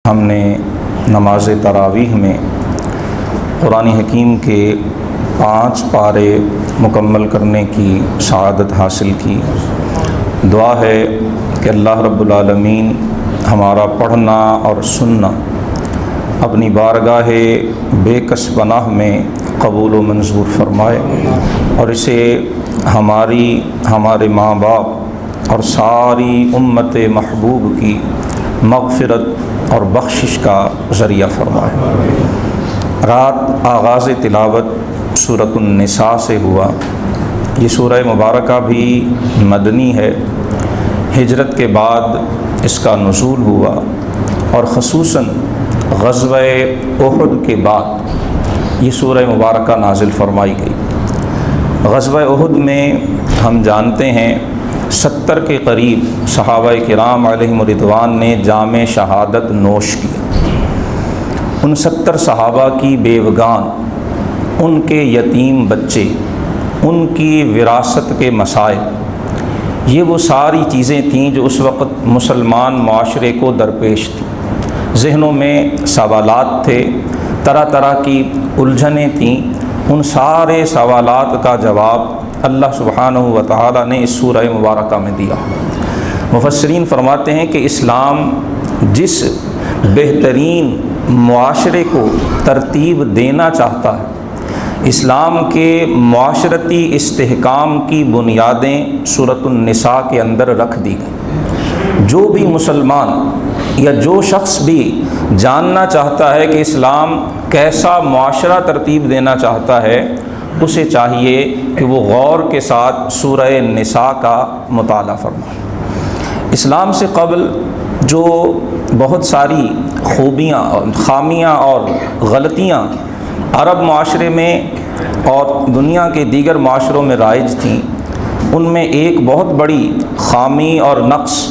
ہم نے نماز تراویح میں قرآن حکیم کے 5 پارے مکمل کرنے کی سعادت حاصل کی۔ دعا ہے کہ اللہ رب العالمین ہمارا پڑھنا اور سننا اپنی بارگاہ بے کس پناہ میں قبول و منظور فرمائے، اور اسے ہمارے ماں باپ اور ساری امت محبوب کی مغفرت اور بخشش کا ذریعہ فرمائے۔ رات آغاز تلاوت سورۃ النساء سے ہوا۔ یہ سورہ مبارکہ بھی مدنی ہے، ہجرت کے بعد اس کا نزول ہوا، اور خصوصاً غزوہ احد کے بعد یہ سورہ مبارکہ نازل فرمائی گئی۔ غزوہ احد میں ہم جانتے ہیں 70 کے قریب صحابہ کرام علیہم رضوان نے جام شہادت نوش کی۔ ان 70 صحابہ کی بیوگان، ان کے یتیم بچے، ان کی وراثت کے مسائل، یہ وہ ساری چیزیں تھیں جو اس وقت مسلمان معاشرے کو درپیش تھیں۔ ذہنوں میں سوالات تھے، طرح طرح کی الجھنیں تھیں۔ ان سارے سوالات کا جواب اللہ سبحانہ و تعالی نے اس سورہ مبارکہ میں دیا۔ مفسرین فرماتے ہیں کہ اسلام جس بہترین معاشرے کو ترتیب دینا چاہتا ہے، اسلام کے معاشرتی استحکام کی بنیادیں سورۃ النساء کے اندر رکھ دی گئیں۔ جو بھی مسلمان یا جو شخص بھی جاننا چاہتا ہے کہ اسلام کیسا معاشرہ ترتیب دینا چاہتا ہے، اسے چاہیے کہ وہ غور کے ساتھ سورہ نساء کا مطالعہ فرمائے۔ اسلام سے قبل جو بہت ساری خوبیاں اور خامیاں اور غلطیاں عرب معاشرے میں اور دنیا کے دیگر معاشروں میں رائج تھیں، ان میں ایک بہت بڑی خامی اور نقص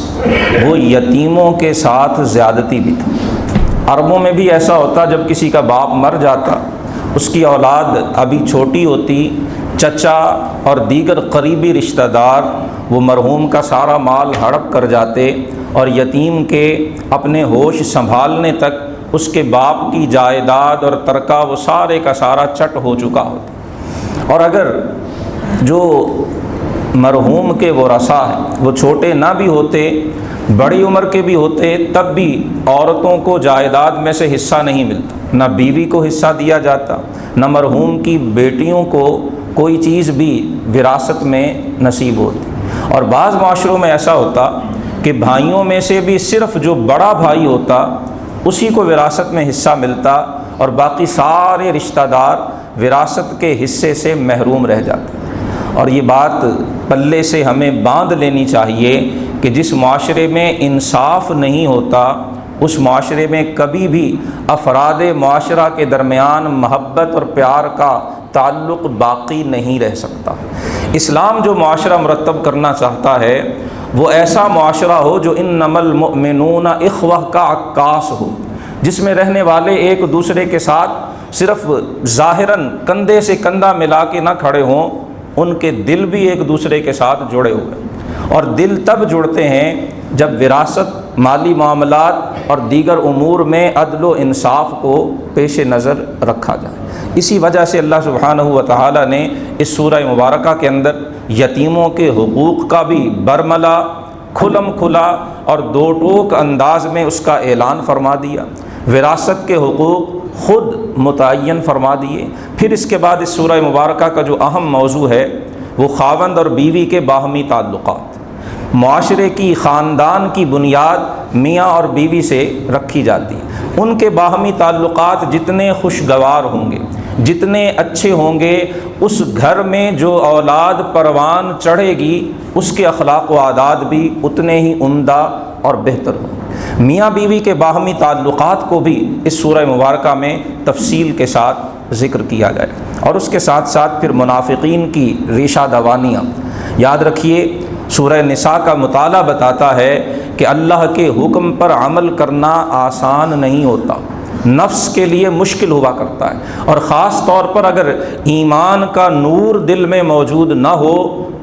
وہ یتیموں کے ساتھ زیادتی بھی تھی۔ عربوں میں بھی ایسا ہوتا، جب کسی کا باپ مر جاتا، اس کی اولاد ابھی چھوٹی ہوتی، چچا اور دیگر قریبی رشتہ دار وہ مرحوم کا سارا مال ہڑپ کر جاتے، اور یتیم کے اپنے ہوش سنبھالنے تک اس کے باپ کی جائیداد اور ترکہ وہ سارے کا سارا چٹ ہو چکا ہوتا۔ اور اگر جو مرحوم کے ورثاء ہیں وہ چھوٹے نہ بھی ہوتے، بڑی عمر کے بھی ہوتے، تب بھی عورتوں کو جائیداد میں سے حصہ نہیں ملتا، نہ بیوی کو حصہ دیا جاتا، نہ مرحوم کی بیٹیوں کو کوئی چیز بھی وراثت میں نصیب ہوتی۔ اور بعض معاشروں میں ایسا ہوتا کہ بھائیوں میں سے بھی صرف جو بڑا بھائی ہوتا اسی کو وراثت میں حصہ ملتا، اور باقی سارے رشتہ دار وراثت کے حصے سے محروم رہ جاتے۔ اور یہ بات پلے سے ہمیں باندھ لینی چاہیے کہ جس معاشرے میں انصاف نہیں ہوتا، اس معاشرے میں کبھی بھی افراد معاشرہ کے درمیان محبت اور پیار کا تعلق باقی نہیں رہ سکتا۔ اسلام جو معاشرہ مرتب کرنا چاہتا ہے وہ ایسا معاشرہ ہو جو انما المؤمنون اخوہ کا عکاس ہو، جس میں رہنے والے ایک دوسرے کے ساتھ صرف ظاہراً کندھے سے کندھا ملا کے نہ کھڑے ہوں، ان کے دل بھی ایک دوسرے کے ساتھ جڑے ہوئے۔ اور دل تب جڑتے ہیں جب وراثت، مالی معاملات اور دیگر امور میں عدل و انصاف کو پیش نظر رکھا جائے۔ اسی وجہ سے اللہ سبحانہ و تعالی نے اس سورہ مبارکہ کے اندر یتیموں کے حقوق کا بھی برملا، کھلم کھلا اور دو ٹوک انداز میں اس کا اعلان فرما دیا۔ وراثت کے حقوق خود متعین فرما دیے۔ پھر اس کے بعد اس سورہ مبارکہ کا جو اہم موضوع ہے وہ خاوند اور بیوی کے باہمی تعلقات۔ معاشرے کی، خاندان کی بنیاد میاں اور بیوی سے رکھی جاتی ہے۔ ان کے باہمی تعلقات جتنے خوشگوار ہوں گے، جتنے اچھے ہوں گے، اس گھر میں جو اولاد پروان چڑھے گی اس کے اخلاق و عادات بھی اتنے ہی عمدہ اور بہتر ہوں گے۔ میاں بیوی کے باہمی تعلقات کو بھی اس سورہ مبارکہ میں تفصیل کے ساتھ ذکر کیا گیا، اور اس کے ساتھ ساتھ پھر منافقین کی ریشہ دوانیاں۔ یاد رکھیے، سورہ نساء کا مطالعہ بتاتا ہے کہ اللہ کے حکم پر عمل کرنا آسان نہیں ہوتا، نفس کے لیے مشکل ہوا کرتا ہے، اور خاص طور پر اگر ایمان کا نور دل میں موجود نہ ہو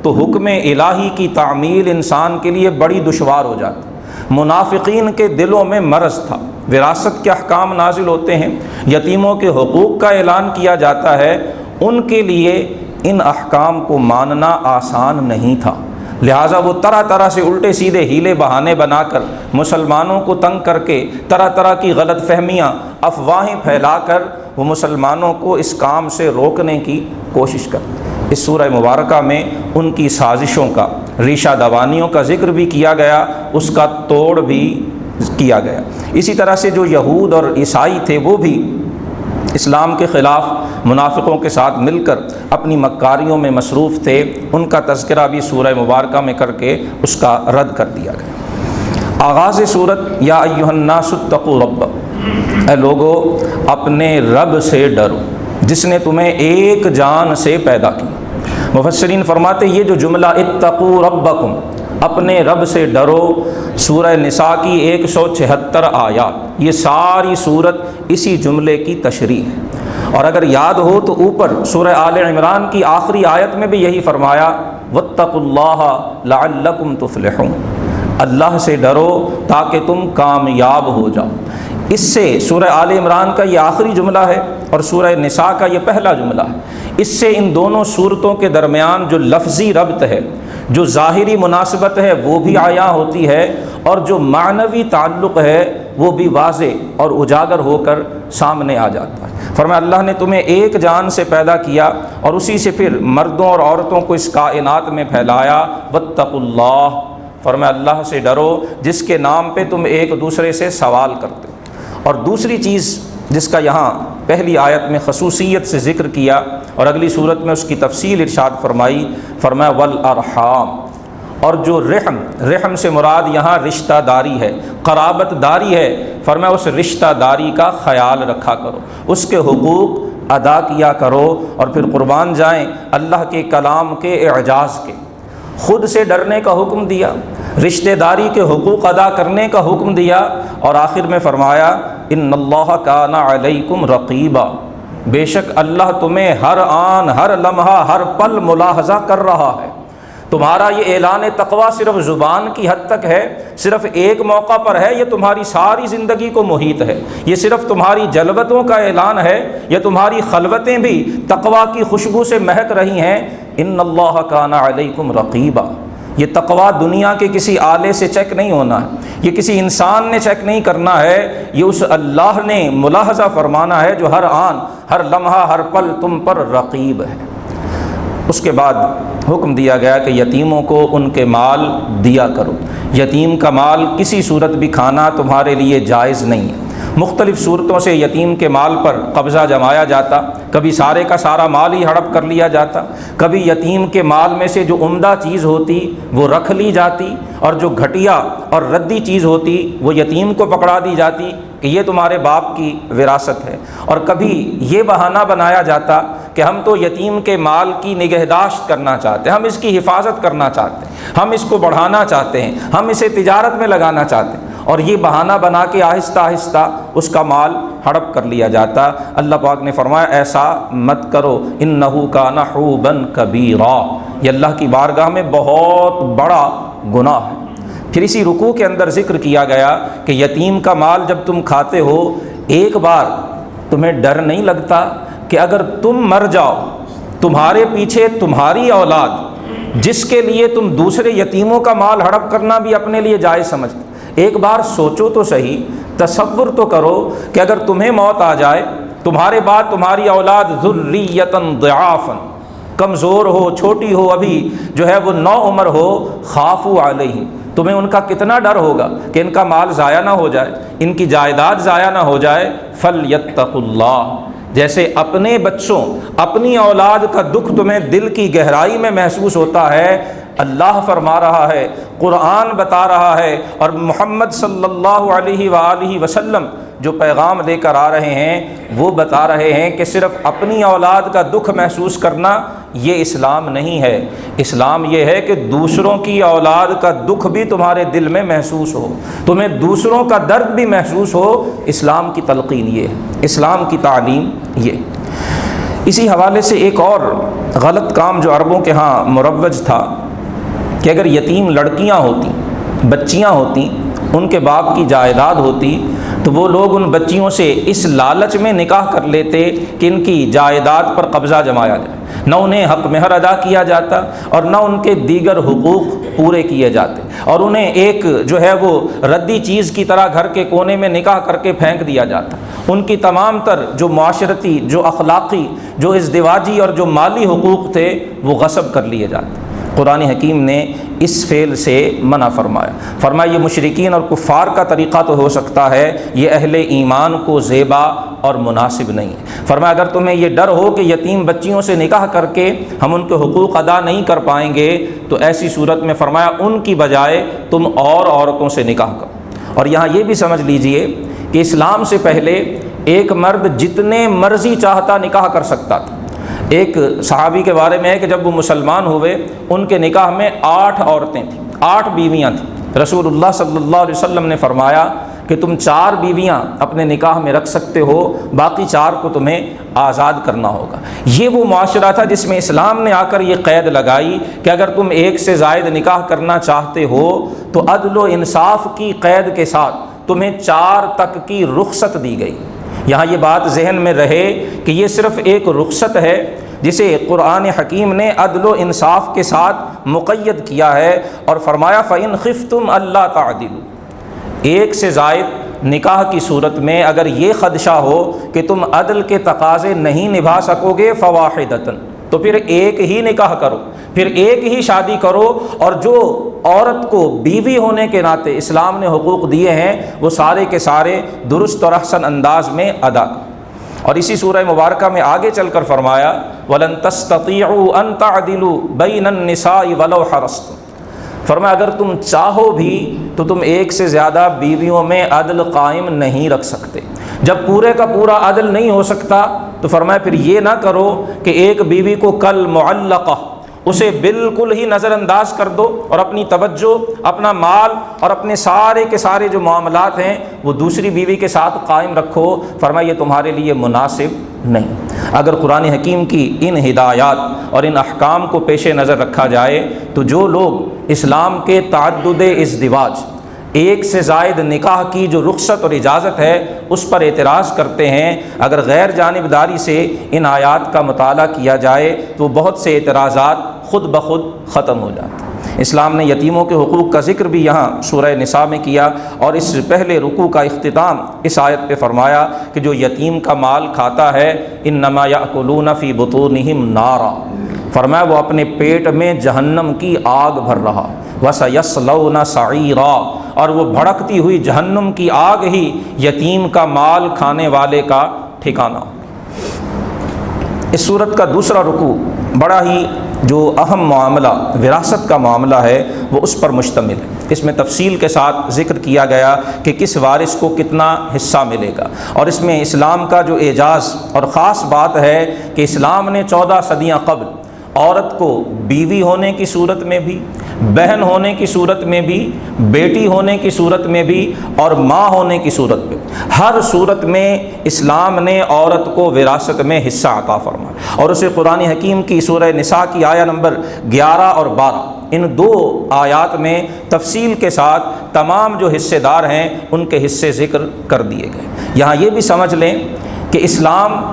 تو حکم الہی کی تعمیل انسان کے لیے بڑی دشوار ہو جاتی۔ منافقین کے دلوں میں مرض تھا۔ وراثت کے احکام نازل ہوتے ہیں، یتیموں کے حقوق کا اعلان کیا جاتا ہے، ان کے لیے ان احکام کو ماننا آسان نہیں تھا، لہٰذا وہ طرح طرح سے الٹے سیدھے ہیلے بہانے بنا کر مسلمانوں کو تنگ کر کے طرح طرح کی غلط فہمیاں، افواہیں پھیلا کر وہ مسلمانوں کو اس کام سے روکنے کی کوشش کرتے۔ اس سورہ مبارکہ میں ان کی سازشوں کا، ریشہ دوانیوں کا ذکر بھی کیا گیا، اس کا توڑ بھی کیا گیا۔ اسی طرح سے جو یہود اور عیسائی تھے وہ بھی اسلام کے خلاف منافقوں کے ساتھ مل کر اپنی مکاریوں میں مصروف تھے، ان کا تذکرہ بھی سورہ مبارکہ میں کر کے اس کا رد کر دیا گیا۔ آغاز سورت، یا ایھا الناس اتقوا ربکم، اے لوگو اپنے رب سے ڈرو جس نے تمہیں ایک جان سے پیدا کی۔ مفسرین فرماتے یہ جو جملہ اتقوا ربکم، اپنے رب سے ڈرو، سورہ نساء کی 176 آیات، یہ ساری سورت اسی جملے کی تشریح ہے۔ اور اگر یاد ہو تو اوپر سورہ آل عمران کی آخری آیت میں بھی یہی فرمایا، واتقوا اللہ لعلکم تفلحون، اللہ سے ڈرو تاکہ تم کامیاب ہو جاؤ۔ اس سے سورہ آل عمران کا یہ آخری جملہ ہے اور سورہ نساء کا یہ پہلا جملہ ہے، اس سے ان دونوں صورتوں کے درمیان جو لفظی ربط ہے، جو ظاہری مناسبت ہے وہ بھی عیاں ہوتی ہے، اور جو معنوی تعلق ہے وہ بھی واضح اور اجاگر ہو کر سامنے آ جاتا ہے۔ فرمایا اللہ نے تمہیں ایک جان سے پیدا کیا اور اسی سے پھر مردوں اور عورتوں کو اس کائنات میں پھیلایا۔ واتقوا اللہ، فرمایا اللہ سے ڈرو جس کے نام پہ تم ایک دوسرے سے سوال کرتے ہو۔ اور دوسری چیز جس کا یہاں پہلی آیت میں خصوصیت سے ذکر کیا اور اگلی صورت میں اس کی تفصیل ارشاد فرمائی، فرمایا والارحام، اور جو رحم سے مراد یہاں رشتہ داری ہے، قرابت داری ہے، فرمایا اس رشتہ داری کا خیال رکھا کرو، اس کے حقوق ادا کیا کرو۔ اور پھر قربان جائیں اللہ کے کلام کے اعجاز کے، خود سے ڈرنے کا حکم دیا، رشتہ داری کے حقوق ادا کرنے کا حکم دیا، اور آخر میں فرمایا ان اللہ کان علیکم رقیبا، بے شک اللہ تمہیں ہر آن، ہر لمحہ، ہر پل ملاحظہ کر رہا ہے۔ تمہارا یہ اعلان تقویٰ صرف زبان کی حد تک ہے، صرف ایک موقع پر ہے، یہ تمہاری ساری زندگی کو محیط ہے۔ یہ صرف تمہاری جلوتوں کا اعلان ہے، یہ تمہاری خلوتیں بھی تقویٰ کی خوشبو سے مہک رہی ہیں۔ ان اللہ کان علیکم رقیبا، یہ تقویٰ دنیا کے کسی آلے سے چیک نہیں ہونا ہے، یہ کسی انسان نے چیک نہیں کرنا ہے، یہ اس اللہ نے ملاحظہ فرمانا ہے جو ہر آن، ہر لمحہ، ہر پل تم پر رقیب ہے۔ اس کے بعد حکم دیا گیا کہ یتیموں کو ان کے مال دیا کرو، یتیم کا مال کسی صورت بھی کھانا تمہارے لیے جائز نہیں ہے۔ مختلف صورتوں سے یتیم کے مال پر قبضہ جمایا جاتا، کبھی سارے کا سارا مال ہی ہڑپ کر لیا جاتا، کبھی یتیم کے مال میں سے جو عمدہ چیز ہوتی وہ رکھ لی جاتی، اور جو گھٹیا اور ردی چیز ہوتی وہ یتیم کو پکڑا دی جاتی کہ یہ تمہارے باپ کی وراثت ہے۔ اور کبھی یہ بہانہ بنایا جاتا کہ ہم تو یتیم کے مال کی نگہداشت کرنا چاہتے ہیں، ہم اس کی حفاظت کرنا چاہتے ہیں، ہم اس کو بڑھانا چاہتے ہیں، ہم اسے تجارت میں لگانا چاہتے ہیں، اور یہ بہانہ بنا کے آہستہ آہستہ اس کا مال ہڑپ کر لیا جاتا۔ اللہ پاک نے فرمایا ایسا مت کرو، انہ کان حوبا کبیرا، یہ اللہ کی بارگاہ میں بہت بڑا گناہ ہے۔ پھر اسی رکوع کے اندر ذکر کیا گیا کہ یتیم کا مال جب تم کھاتے ہو، ایک بار تمہیں ڈر نہیں لگتا کہ اگر تم مر جاؤ، تمہارے پیچھے تمہاری اولاد جس کے لیے تم دوسرے یتیموں کا مال ہڑپ کرنا بھی اپنے لیے جائز سمجھتے، ایک بار سوچو تو صحیح، تصور تو کرو کہ اگر تمہیں موت آ جائے، تمہارے بعد تمہاری اولاد ذریۃ ضعافا، کمزور ہو، چھوٹی ہو، ابھی جو ہے وہ نوعمر ہو، خافوا علیہم، تمہیں ان کا کتنا ڈر ہوگا کہ ان کا مال ضائع نہ ہو جائے، ان کی جائیداد ضائع نہ ہو جائے۔ فلیتقوا اللہ، جیسے اپنے بچوں، اپنی اولاد کا دکھ تمہیں دل کی گہرائی میں محسوس ہوتا ہے، اللہ فرما رہا ہے، قرآن بتا رہا ہے، اور محمد صلی اللہ علیہ وآلہ وسلم جو پیغام لے کر آ رہے ہیں وہ بتا رہے ہیں کہ صرف اپنی اولاد کا دکھ محسوس کرنا یہ اسلام نہیں ہے۔ اسلام یہ ہے کہ دوسروں کی اولاد کا دکھ بھی تمہارے دل میں محسوس ہو، تمہیں دوسروں کا درد بھی محسوس ہو۔ اسلام کی تلقین یہ ہے، اسلام کی تعلیم یہ۔ اسی حوالے سے ایک اور غلط کام جو عربوں کے ہاں مروج تھا کہ اگر یتیم لڑکیاں ہوتی، بچیاں ہوتی، ان کے باپ کی جائیداد ہوتی تو وہ لوگ ان بچیوں سے اس لالچ میں نکاح کر لیتے کہ ان کی جائیداد پر قبضہ جمایا جائے، نہ انہیں حق مہر ادا کیا جاتا اور نہ ان کے دیگر حقوق پورے کیے جاتے، اور انہیں ایک جو ہے وہ ردی چیز کی طرح گھر کے کونے میں نکاح کر کے پھینک دیا جاتا۔ ان کی تمام تر جو معاشرتی، جو اخلاقی، جو ازدواجی اور جو مالی حقوق تھے وہ غصب کر لیے جاتے۔ قرآن حکیم نے اس فعل سے منع فرمایا یہ مشرکین اور کفار کا طریقہ تو ہو سکتا ہے، یہ اہل ایمان کو زیبا اور مناسب نہیں ہے۔ فرمایا اگر تمہیں یہ ڈر ہو کہ یتیم بچیوں سے نکاح کر کے ہم ان کے حقوق ادا نہیں کر پائیں گے تو ایسی صورت میں فرمایا ان کی بجائے تم اور عورتوں سے نکاح کرو۔ اور یہاں یہ بھی سمجھ لیجئے کہ اسلام سے پہلے ایک مرد جتنے مرضی چاہتا نکاح کر سکتا تھا۔ ایک صحابی کے بارے میں ہے کہ جب وہ مسلمان ہوئے ان کے نکاح میں 8 عورتیں تھیں، 8 بیویاں تھیں۔ رسول اللہ صلی اللہ علیہ وسلم نے فرمایا کہ تم 4 بیویاں اپنے نکاح میں رکھ سکتے ہو، باقی 4 کو تمہیں آزاد کرنا ہوگا۔ یہ وہ معاشرہ تھا جس میں اسلام نے آ کر یہ قید لگائی کہ اگر تم 1 سے زائد نکاح کرنا چاہتے ہو تو عدل و انصاف کی قید کے ساتھ تمہیں 4 تک کی رخصت دی گئی۔ یہاں یہ بات ذہن میں رہے کہ یہ صرف ایک رخصت ہے جسے قرآن حکیم نے عدل و انصاف کے ساتھ مقید کیا ہے اور فرمایا فَإِنْ خِفْتُمْ أَلَّا تَعْدِلُوا، 1 سے زائد نکاح کی صورت میں اگر یہ خدشہ ہو کہ تم عدل کے تقاضے نہیں نبھا سکو گے فَوَاحِدَةً، تو پھر 1 ہی نکاح کرو، پھر 1 ہی شادی کرو، اور جو عورت کو بیوی ہونے کے ناطے اسلام نے حقوق دیے ہیں وہ سارے کے سارے درست اور احسن انداز میں ادا کرو۔ اور اسی سورہ مبارکہ میں آگے چل کر فرمایا وَلَن تَسْتَطِيعُوا أَن تَعْدِلُوا بَيْنَ النِّسَاءِ وَلَوْ حَرَصْتُمْ، فرمایا اگر تم چاہو بھی تو تم 1 سے زیادہ بیویوں میں عدل قائم نہیں رکھ سکتے۔ جب پورے کا پورا عدل نہیں ہو سکتا تو فرمایا پھر یہ نہ کرو کہ ایک بیوی کو کل معلقہ اسے بالکل ہی نظر انداز کر دو اور اپنی توجہ، اپنا مال اور اپنے سارے کے سارے جو معاملات ہیں وہ دوسری بیوی کے ساتھ قائم رکھو۔ فرمایا یہ تمہارے لیے مناسب نہیں۔ اگر قرآن حکیم کی ان ہدایات اور ان احکام کو پیش نظر رکھا جائے تو جو لوگ اسلام کے تعدد ازدواج، 1 سے زائد نکاح کی جو رخصت اور اجازت ہے اس پر اعتراض کرتے ہیں، اگر غیر جانبداری سے ان آیات کا مطالعہ کیا جائے تو بہت سے اعتراضات خود بخود ختم ہو جاتے ہیں۔ اسلام نے یتیموں کے حقوق کا ذکر بھی یہاں سورہ نساء میں کیا، اور اس پہلے رکوع کا اختتام اس آیت پہ فرمایا کہ جو یتیم کا مال کھاتا ہے انما یأکلون فی بطونہم نارا، فرمایا وہ اپنے پیٹ میں جہنم کی آگ بھر رہا، وَسَيَصْلَوْنَ سَعِيرًا، اور وہ بھڑکتی ہوئی جہنم کی آگ ہی یتیم کا مال کھانے والے کا ٹھکانہ۔ اس صورت کا دوسرا رکوع بڑا ہی جو اہم معاملہ وراثت کا معاملہ ہے وہ اس پر مشتمل ہے۔ اس میں تفصیل کے ساتھ ذکر کیا گیا کہ کس وارث کو کتنا حصہ ملے گا، اور اس میں اسلام کا جو اعجاز اور خاص بات ہے کہ اسلام نے 14 صدیاں قبل عورت کو بیوی ہونے کی صورت میں بھی، بہن ہونے کی صورت میں بھی، بیٹی ہونے کی صورت میں بھی اور ماں ہونے کی صورت میں، ہر صورت میں اسلام نے عورت کو وراثت میں حصہ عطا فرمایا، اور اسے قرآن حکیم کی سورہ نساء کی آیہ نمبر 11 اور 12 ان 2 آیات میں تفصیل کے ساتھ تمام جو حصے دار ہیں ان کے حصے ذکر کر دیے گئے۔ یہاں یہ بھی سمجھ لیں کہ اسلام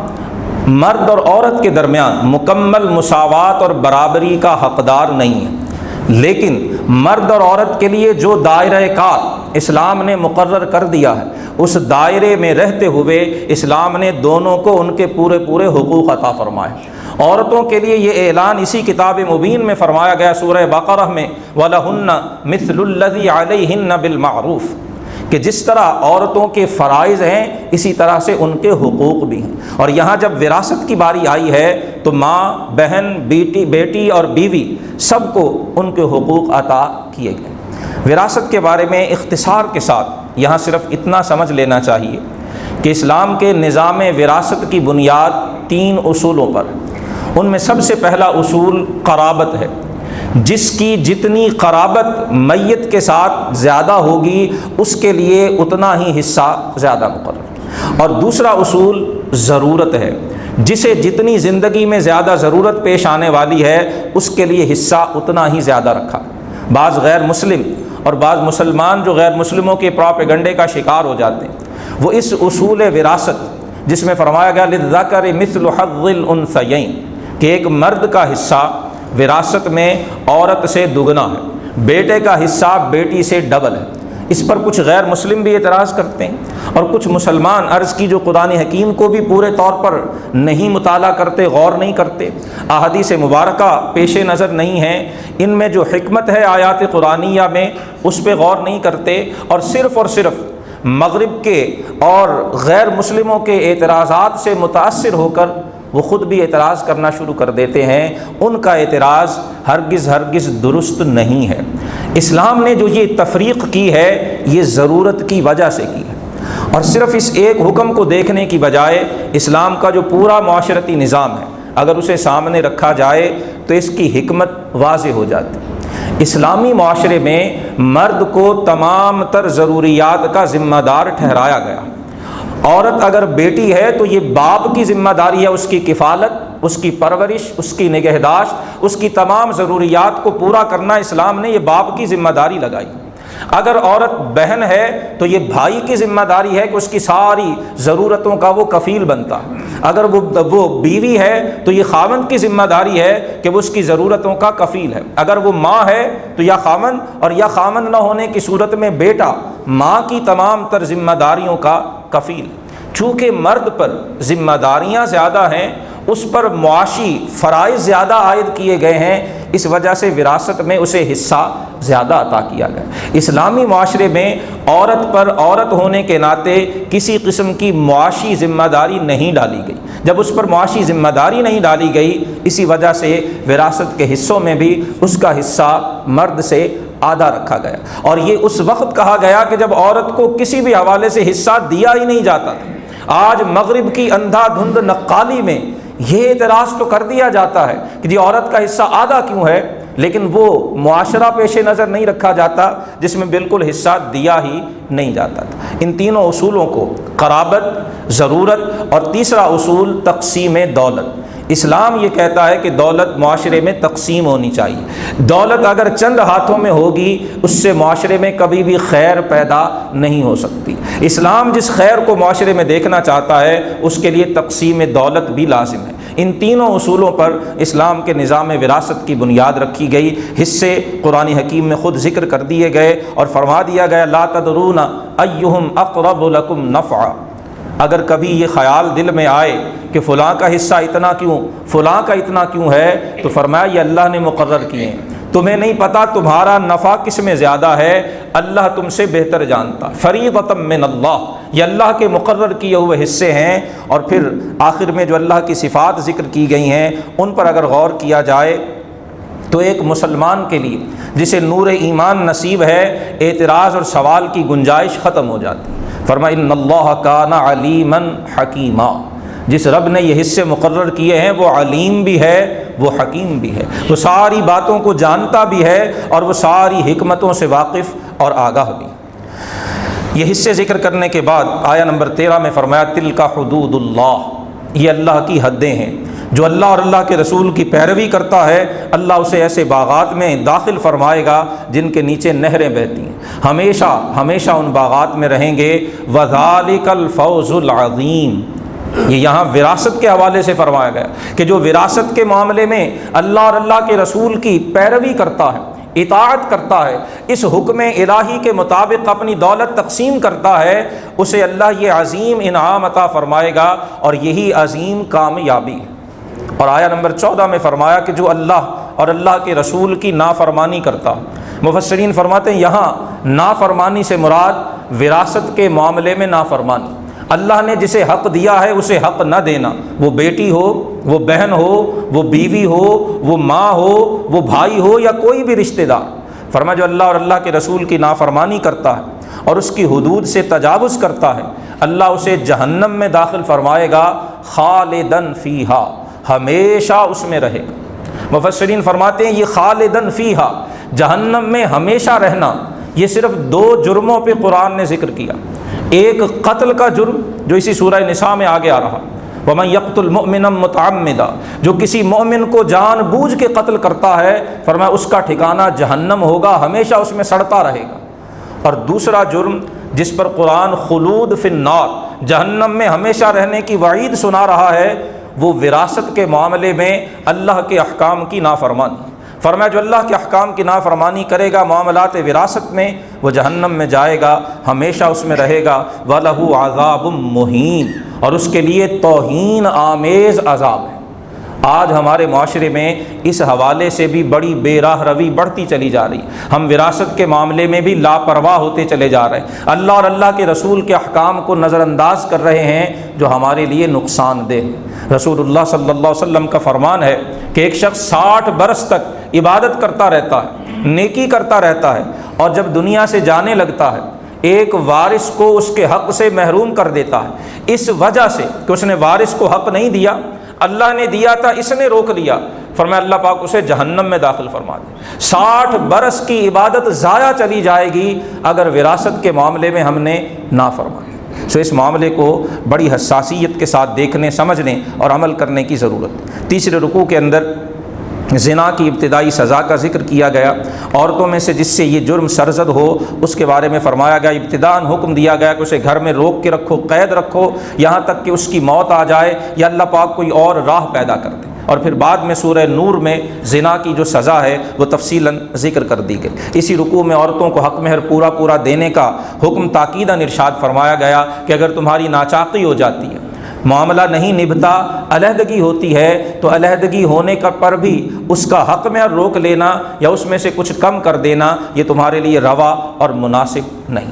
مرد اور عورت کے درمیان مکمل مساوات اور برابری کا حقدار نہیں ہے، لیکن مرد اور عورت کے لیے جو دائرہ کار اسلام نے مقرر کر دیا ہے اس دائرے میں رہتے ہوئے اسلام نے دونوں کو ان کے پورے حقوق عطا فرمائے۔ عورتوں کے لیے یہ اعلان اسی کتاب مبین میں فرمایا گیا سورہ بقرہ میں وَلَهُنَّ مِثْلُ الَّذِي عَلَيْهِنَّ بِالْمَعْرُوفِ، کہ جس طرح عورتوں کے فرائض ہیں اسی طرح سے ان کے حقوق بھی ہیں۔ اور یہاں جب وراثت کی باری آئی ہے تو ماں، بہن، بیٹی اور بیوی سب کو ان کے حقوق عطا کیے گئے۔ وراثت کے بارے میں اختصار کے ساتھ یہاں صرف اتنا سمجھ لینا چاہیے کہ اسلام کے نظام وراثت کی بنیاد 3 اصولوں پر ہے۔ ان میں سب سے پہلا اصول قرابت ہے، جس کی جتنی قرابت میت کے ساتھ زیادہ ہوگی اس کے لیے اتنا ہی حصہ زیادہ مقرر۔ اور دوسرا اصول ضرورت ہے، جسے جتنی زندگی میں زیادہ ضرورت پیش آنے والی ہے اس کے لیے حصہ اتنا ہی زیادہ رکھا۔ بعض غیر مسلم اور بعض مسلمان جو غیر مسلموں کے پراپیگنڈے کا شکار ہو جاتے ہیں، وہ اس اصول وراثت جس میں فرمایا گیا للذکر مثل حظ الانثیین کہ ایک مرد کا حصہ وراثت میں عورت سے دگنا ہے، بیٹے کا حصہ بیٹی سے ڈبل ہے، اس پر کچھ غیر مسلم بھی اعتراض کرتے ہیں، اور کچھ مسلمان عرض کی جو قرآن حکیم کو بھی پورے طور پر نہیں مطالعہ کرتے، غور نہیں کرتے، احادیث مبارکہ پیش نظر نہیں ہیں، ان میں جو حکمت ہے آیات قرآنیہ میں اس پہ غور نہیں کرتے، اور صرف مغرب کے اور غیر مسلموں کے اعتراضات سے متاثر ہو کر وہ خود بھی اعتراض کرنا شروع کر دیتے ہیں۔ ان کا اعتراض ہرگز درست نہیں ہے۔ اسلام نے جو یہ تفریق کی ہے یہ ضرورت کی وجہ سے کی ہے، اور صرف اس ایک حکم کو دیکھنے کی بجائے اسلام کا جو پورا معاشرتی نظام ہے اگر اسے سامنے رکھا جائے تو اس کی حکمت واضح ہو جاتی ہے۔ اسلامی معاشرے میں مرد کو تمام تر ضروریات کا ذمہ دار ٹھہرایا گیا۔ عورت اگر بیٹی ہے تو یہ باپ کی ذمہ داری ہے، اس کی کفالت، اس کی پرورش، اس کی نگہداشت، اس کی تمام ضروریات کو پورا کرنا اسلام نے یہ باپ کی ذمہ داری لگائی۔ اگر عورت بہن ہے تو یہ بھائی کی ذمہ داری ہے کہ اس کی ساری ضرورتوں کا وہ کفیل بنتا ہے۔ اگر وہ بیوی ہے تو یہ خاوند کی ذمہ داری ہے کہ وہ اس کی ضرورتوں کا کفیل ہے۔ اگر وہ ماں ہے تو یا خاوند، اور یا خاوند نہ ہونے کی صورت میں بیٹا ماں کی تمام تر ذمہ داریوں کا کفیل۔ چونکہ مرد پر ذمہ داریاں زیادہ ہیں، اس پر معاشی فرائض زیادہ عائد کیے گئے ہیں، اس وجہ سے وراثت میں اسے حصہ زیادہ عطا کیا گیا۔ اسلامی معاشرے میں عورت پر عورت ہونے کے ناطے کسی قسم کی معاشی ذمہ داری نہیں ڈالی گئی۔ جب اس پر معاشی ذمہ داری نہیں ڈالی گئی، اسی وجہ سے وراثت کے حصوں میں بھی اس کا حصہ مرد سے آدھا رکھا گیا، اور یہ اس وقت کہا گیا کہ جب عورت کو کسی بھی حوالے سے حصہ دیا ہی نہیں جاتا تھا۔ آج مغرب کی اندھا دھند نقالی میں یہ اعتراض تو کر دیا جاتا ہے کہ جی عورت کا حصہ آدھا کیوں ہے، لیکن وہ معاشرہ پیش نظر نہیں رکھا جاتا جس میں بالکل حصہ دیا ہی نہیں جاتا تھا۔ ان تینوں اصولوں کو، قرابت، ضرورت، اور تیسرا اصول تقسیم دولت، اسلام یہ کہتا ہے کہ دولت معاشرے میں تقسیم ہونی چاہیے۔ دولت اگر چند ہاتھوں میں ہوگی اس سے معاشرے میں کبھی بھی خیر پیدا نہیں ہو سکتی۔ اسلام جس خیر کو معاشرے میں دیکھنا چاہتا ہے اس کے لیے تقسیم دولت بھی لازم ہے۔ ان تینوں اصولوں پر اسلام کے نظام وراثت کی بنیاد رکھی گئی۔ حصے قرآن حکیم میں خود ذکر کر دیے گئے اور فرما دیا گیا لا تدرون ایہم اقرب لکم نفعا۔ اگر کبھی یہ خیال دل میں آئے کہ فلاں کا حصہ اتنا کیوں، فلاں کا اتنا کیوں ہے، تو فرمایا یہ اللہ نے مقرر کیے ہیں، تمہیں نہیں پتا تمہارا نفع کس میں زیادہ ہے، اللہ تم سے بہتر جانتا۔ فریضۃ من اللہ، یہ اللہ کے مقرر کیے ہوئے حصے ہیں۔ اور پھر آخر میں جو اللہ کی صفات ذکر کی گئی ہیں ان پر اگر غور کیا جائے تو ایک مسلمان کے لیے جسے نور ایمان نصیب ہے اعتراض اور سوال کی گنجائش ختم ہو جاتی۔ فرمایا ان اللہ کان علیما حکیما، جس رب نے یہ حصے مقرر کیے ہیں وہ علیم بھی ہے، وہ حکیم بھی ہے، وہ ساری باتوں کو جانتا بھی ہے اور وہ ساری حکمتوں سے واقف اور آگاہ بھی۔ یہ حصے ذکر کرنے کے بعد آیہ نمبر 13 میں فرمایا تلک حدود اللہ، یہ اللہ کی حدیں ہیں۔ جو اللہ اور اللہ کے رسول کی پیروی کرتا ہے اللہ اسے ایسے باغات میں داخل فرمائے گا جن کے نیچے نہریں بہتی ہیں، ہمیشہ ہمیشہ ان باغات میں رہیں گے۔ وذالک الفوز العظیم، یہ یہاں وراثت کے حوالے سے فرمایا گیا کہ جو وراثت کے معاملے میں اللہ اور اللہ کے رسول کی پیروی کرتا ہے، اطاعت کرتا ہے، اس حکم الہی کے مطابق اپنی دولت تقسیم کرتا ہے، اسے اللہ یہ عظیم انعام عطا فرمائے گا، اور یہی عظیم کامیابی ہے۔ اور آیہ نمبر 14 میں فرمایا کہ جو اللہ اور اللہ کے رسول کی نافرمانی کرتا، مفسرین فرماتے ہیں یہاں نافرمانی سے مراد وراثت کے معاملے میں نافرمانی، اللہ نے جسے حق دیا ہے اسے حق نہ دینا، وہ بیٹی ہو، وہ بہن ہو، وہ بیوی ہو، وہ ماں ہو، وہ بھائی ہو، یا کوئی بھی رشتہ دار۔ فرمایا جو اللہ اور اللہ کے رسول کی نافرمانی کرتا ہے اور اس کی حدود سے تجاوز کرتا ہے اللہ اسے جہنم میں داخل فرمائے گا، خالدن فیہا، ہمیشہ اس میں رہے گا۔ مفسرین فرماتے ہیں یہ خالدن فیہا، جہنم میں ہمیشہ رہنا، یہ صرف 2 جرموں پہ قرآن نے ذکر کیا۔ ایک قتل کا جرم جو اسی سورہ نساء میں آگے آ رہا، وَمَن يَقْتُلْ مُؤْمِنًا مُتَعَمِّدًا، جو کسی مومن کو جان بوجھ کے قتل کرتا ہے فرمایا اس کا ٹھکانہ جہنم ہوگا، ہمیشہ اس میں سڑتا رہے گا۔ اور دوسرا جرم جس پر قرآن خلود فی النار، جہنم میں ہمیشہ رہنے کی وعید سنا رہا ہے، وہ وراثت کے معاملے میں اللہ کے احکام کی نافرمانی۔ فرمایا جو اللہ کے احکام کی نافرمانی کرے گا معاملات وراثت میں، وہ جہنم میں جائے گا، ہمیشہ اس میں رہے گا، وَلَهُ عَذَابٌ مُّهِینٌ، اور اس کے لیے توہین آمیز عذاب ہے۔ آج ہمارے معاشرے میں اس حوالے سے بھی بڑی بے راہ روی بڑھتی چلی جا رہی، ہم وراثت کے معاملے میں بھی لاپرواہ ہوتے چلے جا رہے ہیں، اللہ اور اللہ کے رسول کے احکام کو نظر انداز کر رہے ہیں جو ہمارے لیے نقصان دہ۔ رسول اللہ صلی اللہ علیہ وسلم کا فرمان ہے کہ ایک شخص 60 برس تک عبادت کرتا رہتا ہے، نیکی کرتا رہتا ہے، اور جب دنیا سے جانے لگتا ہے ایک وارث کو اس کے حق سے محروم کر دیتا ہے، اس وجہ سے کہ اس نے وارث کو حق نہیں دیا، اللہ نے دیا تھا، اس نے روک لیا، فرمایا اللہ پاک اسے جہنم میں داخل فرما دے۔ 60 برس کی عبادت ضائع چلی جائے گی اگر وراثت کے معاملے میں ہم نے نافرمانی۔ اس معاملے کو بڑی حساسیت کے ساتھ دیکھنے، سمجھنے اور عمل کرنے کی ضرورت۔ تیسرے رکوع کے اندر زنا کی ابتدائی سزا کا ذکر کیا گیا، عورتوں میں سے جس سے یہ جرم سرزد ہو اس کے بارے میں فرمایا گیا، ابتداً حکم دیا گیا کہ اسے گھر میں روک کے رکھو، قید رکھو، یہاں تک کہ اس کی موت آ جائے یا اللہ پاک کوئی اور راہ پیدا کر دے۔ اور پھر بعد میں سورہ نور میں زنا کی جو سزا ہے وہ تفصیلاً ذکر کر دی گئی۔ اسی رکوع میں عورتوں کو حق مہر پورا دینے کا حکم تاکیداً ارشاد فرمایا گیا کہ اگر تمہاری ناچاقی ہو جاتی ہے، معاملہ نہیں نبھتا، علیحدگی ہوتی ہے، تو علیحدگی ہونے کا پر بھی اس کا حق میں روک لینا یا اس میں سے کچھ کم کر دینا یہ تمہارے لیے روا اور مناسب نہیں۔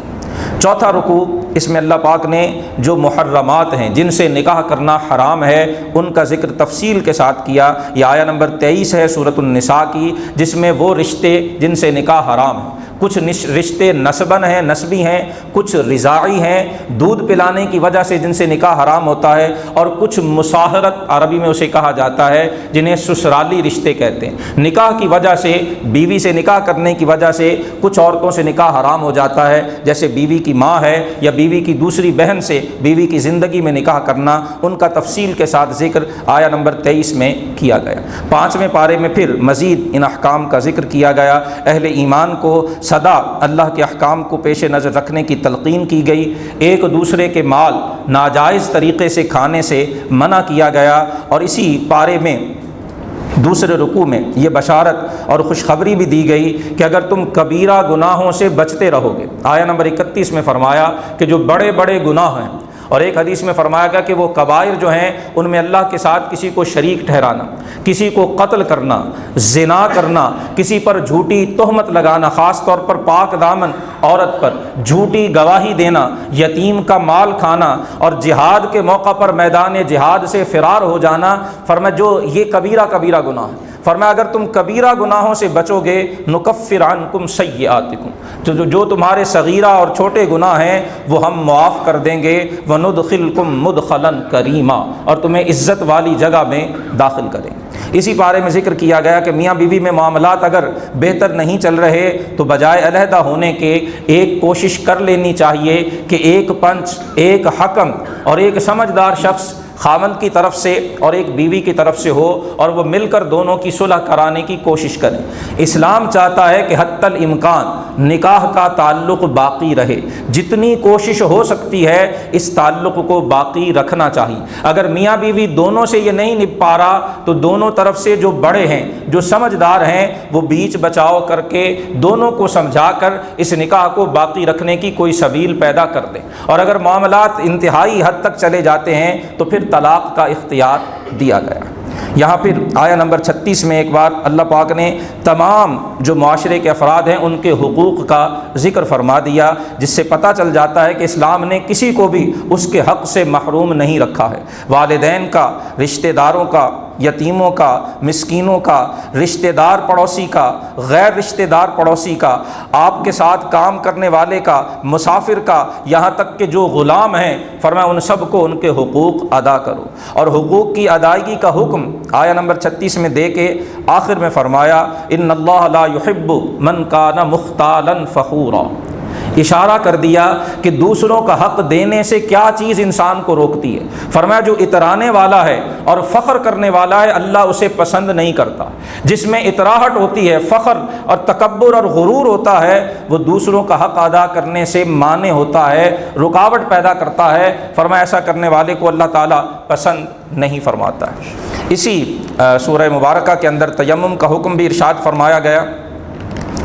چوتھا رکوع، اس میں اللہ پاک نے جو محرمات ہیں جن سے نکاح کرنا حرام ہے ان کا ذکر تفصیل کے ساتھ کیا۔ یہ آیہ نمبر 23 ہے سورۃ النساء کی، جس میں وہ رشتے جن سے نکاح حرام ہے، کچھ رشتے نسباً ہیں، نسبی ہیں، کچھ رضاعی ہیں، دودھ پلانے کی وجہ سے جن سے نکاح حرام ہوتا ہے، اور کچھ مصاہرت عربی میں اسے کہا جاتا ہے جنہیں سسرالی رشتے کہتے ہیں۔ نکاح کی وجہ سے، بیوی سے نکاح کرنے کی وجہ سے کچھ عورتوں سے نکاح حرام ہو جاتا ہے، جیسے بیوی کی ماں ہے یا بیوی کی دوسری بہن سے بیوی کی زندگی میں نکاح کرنا، ان کا تفصیل کے ساتھ ذکر آیہ نمبر 23 میں کیا گیا۔ 5ویں پارے میں پھر مزید ان احکام کا ذکر کیا گیا۔ اہل ایمان کو سدا اللہ کے احکام کو پیش نظر رکھنے کی تلقین کی گئی، ایک دوسرے کے مال ناجائز طریقے سے کھانے سے منع کیا گیا، اور اسی پارے میں دوسرے رکوع میں یہ بشارت اور خوشخبری بھی دی گئی کہ اگر تم کبیرہ گناہوں سے بچتے رہو گے، آیہ نمبر 31 میں فرمایا کہ جو بڑے بڑے گناہ ہیں، اور ایک حدیث میں فرمایا گیا کہ وہ کبائر جو ہیں ان میں اللہ کے ساتھ کسی کو شریک ٹھہرانا، کسی کو قتل کرنا، زنا کرنا، کسی پر جھوٹی تہمت لگانا، خاص طور پر پاک دامن عورت پر جھوٹی گواہی دینا، یتیم کا مال کھانا، اور جہاد کے موقع پر میدان جہاد سے فرار ہو جانا، فرمایا جو یہ کبیرہ گناہ ہے، فرمایا اگر تم کبیرہ گناہوں سے بچو گے نکفر عنکم سیئاتکم، جو تمہارے صغیرہ اور چھوٹے گناہ ہیں وہ ہم معاف کر دیں گے، وندخلکم مدخلا کریما، اور تمہیں عزت والی جگہ میں داخل کریں گے۔ اسی بارے میں ذکر کیا گیا کہ میاں بیوی میں معاملات اگر بہتر نہیں چل رہے تو بجائے علیحدہ ہونے کے ایک کوشش کر لینی چاہیے کہ ایک پنچ، ایک حکم اور ایک سمجھدار شخص خاوند کی طرف سے اور ایک بیوی کی طرف سے ہو، اور وہ مل کر دونوں کی صلح کرانے کی کوشش کریں۔ اسلام چاہتا ہے کہ حتی الامکان نکاح کا تعلق باقی رہے، جتنی کوشش ہو سکتی ہے اس تعلق کو باقی رکھنا چاہیے۔ اگر میاں بیوی دونوں سے یہ نہیں نپ پا رہا تو دونوں طرف سے جو بڑے ہیں، جو سمجھدار ہیں، وہ بیچ بچاؤ کر کے دونوں کو سمجھا کر اس نکاح کو باقی رکھنے کی کوئی سبیل پیدا کر دیں، اور اگر معاملات انتہائی حد تک چلے جاتے ہیں تو پھر طلاق کا اختیار دیا گیا۔ یہاں پھر آیہ نمبر 36 میں ایک بار اللہ پاک نے تمام جو معاشرے کے افراد ہیں ان کے حقوق کا ذکر فرما دیا، جس سے پتہ چل جاتا ہے کہ اسلام نے کسی کو بھی اس کے حق سے محروم نہیں رکھا ہے۔ والدین کا، رشتہ داروں کا، یتیموں کا، مسکینوں کا، رشتہ دار پڑوسی کا، غیر رشتہ دار پڑوسی کا، آپ کے ساتھ کام کرنے والے کا، مسافر کا، یہاں تک کہ جو غلام ہیں، فرمایا ان سب کو ان کے حقوق ادا کرو۔ اور حقوق کی ادائیگی کا حکم آیہ نمبر 36 میں دے کے آخر میں فرمایا ان اللہ لا يحب من کان مختالا فخورا، اشارہ کر دیا کہ دوسروں کا حق دینے سے کیا چیز انسان کو روکتی ہے۔ فرمایا جو اترانے والا ہے اور فخر کرنے والا ہے اللہ اسے پسند نہیں کرتا۔ جس میں اتراہٹ ہوتی ہے، فخر اور تکبر اور غرور ہوتا ہے، وہ دوسروں کا حق ادا کرنے سے مانع ہوتا ہے، رکاوٹ پیدا کرتا ہے۔ فرمایا ایسا کرنے والے کو اللہ تعالیٰ پسند نہیں فرماتا ہے۔ اسی سورہ مبارکہ کے اندر تیمم کا حکم بھی ارشاد فرمایا گیا۔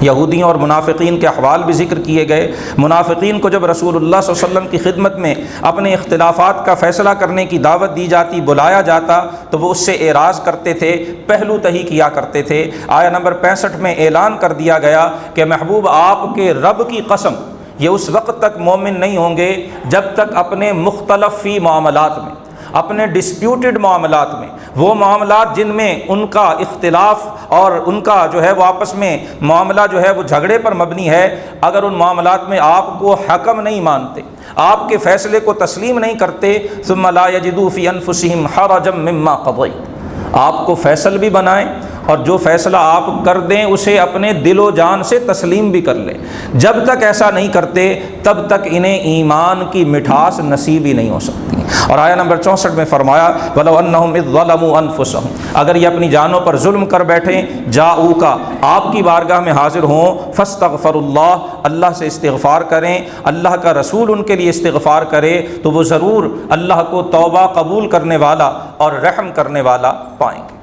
یہودیوں اور منافقین کے احوال بھی ذکر کیے گئے۔ منافقین کو جب رسول اللہ صلی اللہ علیہ وسلم کی خدمت میں اپنے اختلافات کا فیصلہ کرنے کی دعوت دی جاتی، بلایا جاتا، تو وہ اس سے اعراض کرتے تھے، پہلو تہی کیا کرتے تھے۔ آیہ نمبر 65 میں اعلان کر دیا گیا کہ محبوب آپ کے رب کی قسم یہ اس وقت تک مومن نہیں ہوں گے جب تک اپنے مختلف فی معاملات میں، اپنے ڈسپیوٹڈ معاملات میں، وہ معاملات جن میں ان کا اختلاف اور ان کا جو ہے وہ آپس میں معاملہ جو ہے وہ جھگڑے پر مبنی ہے، اگر ان معاملات میں آپ کو حکم نہیں مانتے، آپ کے فیصلے کو تسلیم نہیں کرتے، ثم لا یجدوا فی انفسہم حرجا مما قضیت، آپ کو فیصل بھی بنائیں اور جو فیصلہ آپ کر دیں اسے اپنے دل و جان سے تسلیم بھی کر لیں۔ جب تک ایسا نہیں کرتے تب تک انہیں ایمان کی مٹھاس نصیب ہی نہیں ہو سکتی۔ اور آیہ نمبر 64 میں فرمایا وَلَوْ أَنَّهُمْ إِذْ ظَلَمُوا أَنفُسَهُمْ، اگر یہ اپنی جانوں پر ظلم کر بیٹھیں، جاؤکا، آپ کی بارگاہ میں حاضر ہوں، فاستغفروا اللہ، اللہ سے استغفار کریں، اللہ کا رسول ان کے لیے استغفار کرے، تو وہ ضرور اللہ کو توبہ قبول کرنے والا اور رحم کرنے والا پائیں گے۔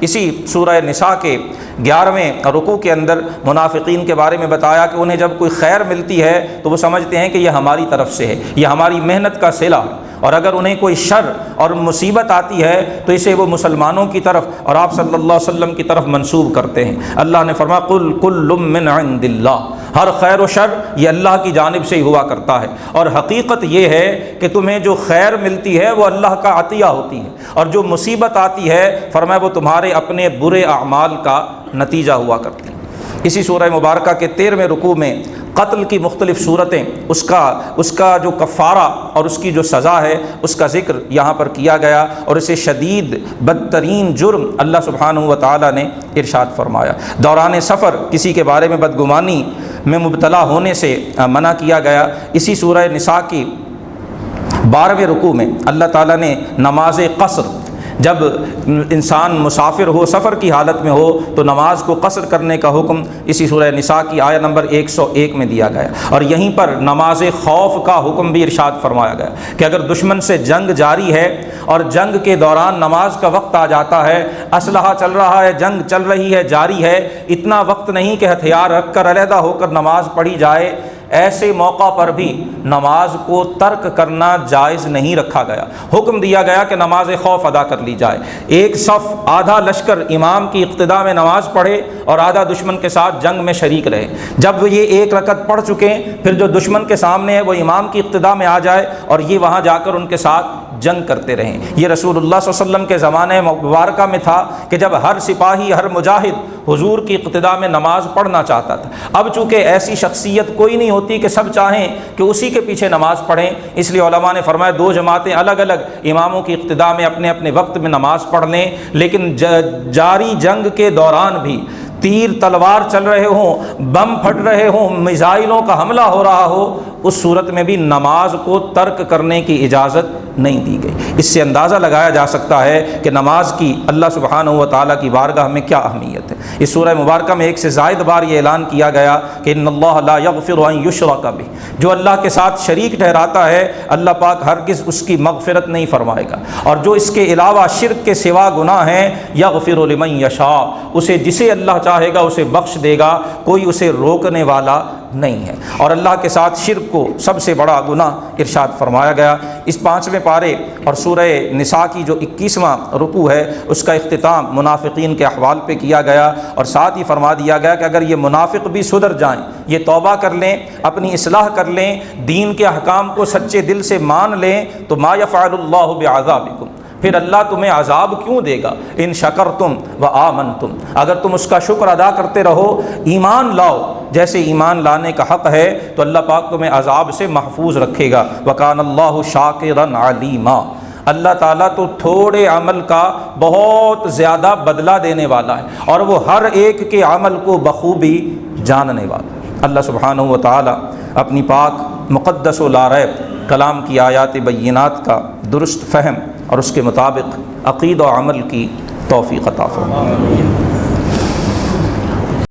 اسی سورہ نساء کے 11ویں رکوع کے اندر منافقین کے بارے میں بتایا کہ انہیں جب کوئی خیر ملتی ہے تو وہ سمجھتے ہیں کہ یہ ہماری طرف سے ہے، یہ ہماری محنت کا صلہ ہے، اور اگر انہیں کوئی شر اور مصیبت آتی ہے تو اسے وہ مسلمانوں کی طرف اور آپ صلی اللہ علیہ وسلم کی طرف منسوب کرتے ہیں۔ اللہ نے فرمایا قل کل من عند اللہ، ہر خیر و شر یہ اللہ کی جانب سے ہی ہوا کرتا ہے، اور حقیقت یہ ہے کہ تمہیں جو خیر ملتی ہے وہ اللہ کا عطیہ ہوتی ہے، اور جو مصیبت آتی ہے فرمایا وہ تمہارے اپنے برے اعمال کا نتیجہ ہوا کرتی ہے۔ اسی سورہ مبارکہ کے 13ویں رکوع میں قتل کی مختلف صورتیں، اس کا جو کفارہ اور اس کی جو سزا ہے اس کا ذکر یہاں پر کیا گیا، اور اسے شدید بدترین جرم اللہ سبحانہ و تعالیٰ نے ارشاد فرمایا۔ دوران سفر کسی کے بارے میں بدگمانی میں مبتلا ہونے سے منع کیا گیا۔ اسی سورہ نساء کی 12ویں رکوع میں اللہ تعالیٰ نے نماز قصر، جب انسان مسافر ہو، سفر کی حالت میں ہو تو نماز کو قصر کرنے کا حکم اسی سورہ نساء کی آیہ نمبر 101 میں دیا گیا، اور یہیں پر نماز خوف کا حکم بھی ارشاد فرمایا گیا کہ اگر دشمن سے جنگ جاری ہے اور جنگ کے دوران نماز کا وقت آ جاتا ہے، اسلحہ چل رہا ہے، جنگ چل رہی ہے، جاری ہے، اتنا وقت نہیں کہ ہتھیار رکھ کر علیحدہ ہو کر نماز پڑھی جائے، ایسے موقع پر بھی نماز کو ترک کرنا جائز نہیں رکھا گیا، حکم دیا گیا کہ نماز خوف ادا کر لی جائے۔ ایک صف، آدھا لشکر امام کی اقتداء میں نماز پڑھے اور آدھا دشمن کے ساتھ جنگ میں شریک رہے۔ جب وہ یہ ایک رکعت پڑھ چکے پھر جو دشمن کے سامنے ہے وہ امام کی اقتداء میں آ جائے اور یہ وہاں جا کر ان کے ساتھ جنگ کرتے رہیں۔ یہ رسول اللہ صلی اللہ علیہ وسلم کے زمانے مبارکہ میں تھا کہ جب ہر سپاہی، ہر مجاہد حضور کی اقتداء میں نماز پڑھنا چاہتا تھا۔ اب چونکہ ایسی شخصیت کوئی نہیں ہوتی کہ سب چاہیں کہ اسی کے پیچھے نماز پڑھیں، اس لیے علماء نے فرمایا 2 جماعتیں الگ الگ اماموں کی اقتداء میں اپنے اپنے وقت میں نماز پڑھ لیں، لیکن جاری جنگ کے دوران بھی تیر تلوار چل رہے ہوں، بم پھٹ رہے ہوں، میزائلوں کا حملہ ہو رہا ہو، اس صورت میں بھی نماز کو ترک کرنے کی اجازت نہیں دی گئی۔ اس سے اندازہ لگایا جا سکتا ہے کہ نماز کی اللہ سبحانہ و تعالیٰ کی بارگاہ میں کیا اہمیت ہے۔ اس سورہ مبارکہ میں 1 سے زائد بار یہ اعلان کیا گیا کہ ان اللہ لا یغفر ان یشرک بہ، جو اللہ کے ساتھ شریک ٹھہراتا ہے اللہ پاک ہرگز اس کی مغفرت نہیں فرمائے گا، اور جو اس کے علاوہ شرک کے سوا گناہ ہیں یغفر لمن یشاء، اسے جسے اللہ چاہے گا اسے بخش دے گا، کوئی اسے روکنے والا نہیں ہے۔ اور اللہ کے ساتھ شرک کو سب سے بڑا گناہ ارشاد فرمایا گیا۔ اس 5ویں پارے اور سورہ نساء کی جو 21واں رکوع ہے اس کا اختتام منافقین کے احوال پہ کیا گیا، اور ساتھ ہی فرما دیا گیا کہ اگر یہ منافق بھی سدھر جائیں، یہ توبہ کر لیں، اپنی اصلاح کر لیں، دین کے احکام کو سچے دل سے مان لیں، تو ما یفعل اللہ بعذابکم، پھر اللہ تمہیں عذاب کیوں دے گا، ان شکرتم و آمنتم، اگر تم اس کا شکر ادا کرتے رہو، ایمان لاؤ جیسے ایمان لانے کا حق ہے، تو اللہ پاک تمہیں عذاب سے محفوظ رکھے گا۔ وَكَانَ اللَّهُ شَاكِرًا عَلِيمًا، اللہ تعالیٰ تو تھوڑے عمل کا بہت زیادہ بدلہ دینے والا ہے، اور وہ ہر ایک کے عمل کو بخوبی جاننے والا ہے۔ اللہ سبحانہ و تعالی اپنی پاک مقدس و لاریب کلام کی آیات بینات کا درست فہم اور اس کے مطابق عقید و عمل کی توفیق عطا فرمائے۔